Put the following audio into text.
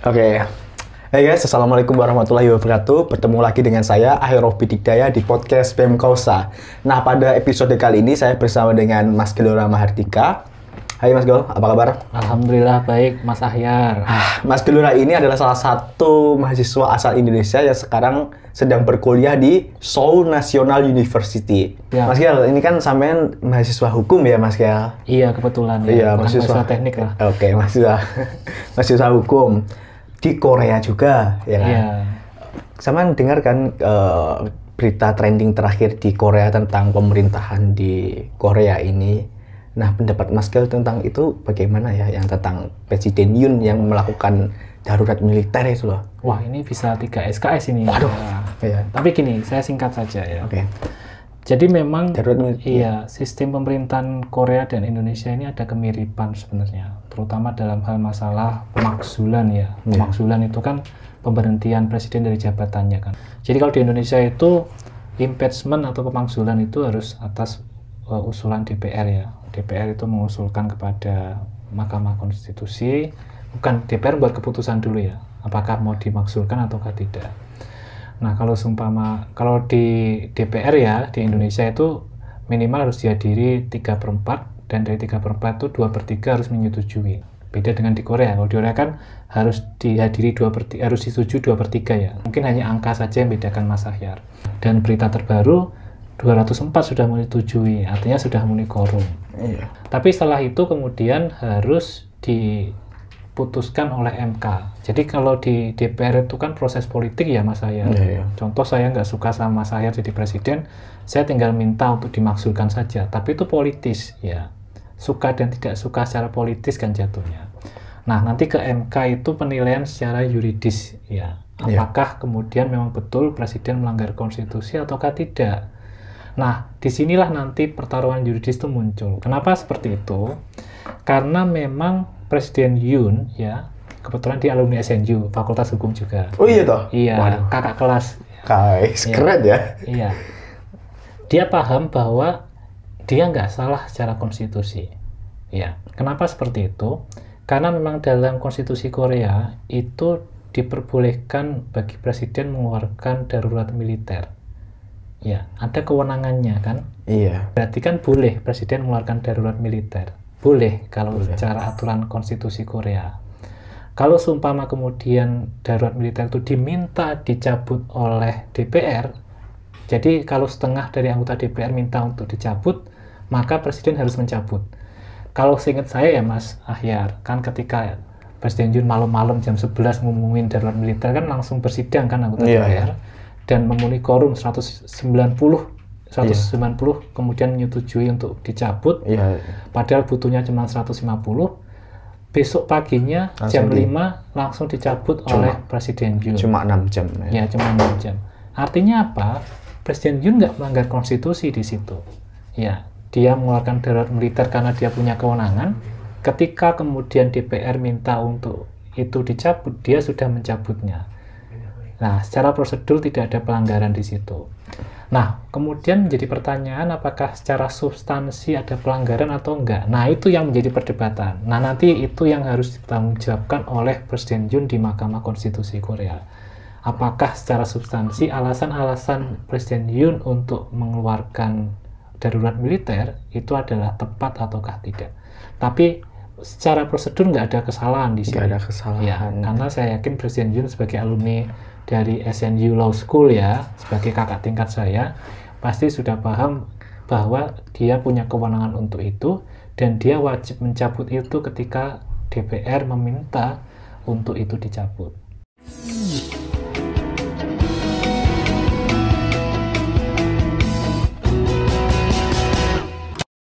Oke. Hey guys, Assalamualaikum warahmatullahi wabarakatuh. Bertemu lagi dengan saya, Ahirofi Dikdaya di podcast BEM Kausa. Nah, pada episode kali ini saya bersama dengan Mas Gelora Mahardika. Hai Mas Gol, apa kabar? Alhamdulillah baik, Mas Ahyar. Mas Gelora ini adalah salah satu mahasiswa asal Indonesia yang sekarang sedang berkuliah di Seoul National University. Ya. Mas Gel, ini kan sampean mahasiswa hukum ya Mas Gel? Iya, kebetulan ya. Iya, mahasiswa teknik lah. Oke, mahasiswa hukum di Korea juga, ya kan? Iya. Sampean dengar kan berita trending terakhir di Korea tentang pemerintahan di Korea ini. Nah, pendapat Mas Gel tentang itu bagaimana ya? Yang tentang Presiden Yoon yang melakukan darurat militer itu loh. Wah, ini bisa 3 SKS ini. Waduh. Ya. Iya. Tapi gini, saya singkat saja ya. Oke. Jadi memang Darurat militer. iya, sistem pemerintahan Korea dan Indonesia ini ada kemiripan sebenarnya, terutama dalam hal masalah pemakzulan ya. Pemakzulan itu kan pemberhentian presiden dari jabatannya kan. Jadi kalau di Indonesia itu impeachment atau pemakzulan itu harus atas usulan DPR ya. DPR itu mengusulkan kepada Mahkamah Konstitusi, bukan DPR buat keputusan dulu ya, apakah mau dimakzulkan ataukah tidak. Nah, kalau di DPR ya, di Indonesia itu minimal harus dihadiri 3/4, dan dari 3/4 itu 2/3 harus menyetujui. Beda dengan di Korea. Kalau di Korea kan harus dihadiri harus disetujui 2/3 ya. Mungkin hanya angka saja yang bedakan Mas Ahyar. Dan berita terbaru 204 sudah menyetujui, artinya sudah memenuhi quorum. Iya. Tapi setelah itu kemudian harus diputuskan oleh MK. Jadi kalau di DPR itu kan proses politik ya Mas Ahyar. Iya. Contoh saya nggak suka sama Mas Ahyar jadi presiden, saya tinggal minta untuk dimakzulkan saja. Tapi itu politis ya. Suka dan tidak suka secara politis kan jatuhnya. Nah, nanti ke MK itu penilaian secara yuridis ya. Apakah kemudian memang betul presiden melanggar konstitusi ataukah tidak? Nah, disinilah nanti pertaruhan yuridis itu muncul. Kenapa seperti itu? Karena memang Presiden Yoon ya, kebetulan dia alumni SNU, Fakultas Hukum juga. Oh iya toh? Iya, Waduh. kakak kelas. Guys, Iya. keren ya. Iya. Dia paham bahwa dia nggak salah secara konstitusi. Ya, kenapa seperti itu? Karena memang dalam konstitusi Korea itu diperbolehkan bagi presiden mengeluarkan darurat militer. Ya, ada kewenangannya kan? Iya. Berarti kan boleh presiden mengeluarkan darurat militer. Boleh kalau secara aturan konstitusi Korea. Kalau seumpama kemudian darurat militer itu diminta dicabut oleh DPR, jadi kalau setengah dari anggota DPR minta untuk dicabut, maka presiden harus mencabut. Kalau seingat saya ya Mas Ahyar, kan ketika Presiden Yoon malam-malam jam 11 ngumumin darurat militer kan langsung bersidang kan anggota DPR. Dan memenuhi quorum 190 kemudian menyetujui untuk dicabut. Padahal butuhnya cuma 150. Besok paginya jam 5 langsung dicabut oleh Presiden Yoon. Cuma 6 jam. Ya, cuma 6 jam. Artinya apa? Presiden Yoon nggak melanggar konstitusi di situ. Ya, dia mengeluarkan darurat militer karena dia punya kewenangan. Ketika kemudian DPR minta untuk itu dicabut, dia sudah mencabutnya. Nah, secara prosedur tidak ada pelanggaran di situ. Nah, kemudian menjadi pertanyaan apakah secara substansi ada pelanggaran atau enggak. Nah, itu yang menjadi perdebatan. Nah, nanti itu yang harus ditanggungjawabkan oleh Presiden Yoon di Mahkamah Konstitusi Korea. Apakah secara substansi alasan-alasan Presiden Yoon untuk mengeluarkan darurat militer itu adalah tepat ataukah tidak. Tapi secara prosedur nggak ada kesalahan di sini. Nggak ada kesalahan. Ya, karena saya yakin Presiden Yoon sebagai alumni dari SNU Law School ya, sebagai kakak tingkat saya, pasti sudah paham bahwa dia punya kewenangan untuk itu dan dia wajib mencabut itu ketika DPR meminta untuk itu dicabut.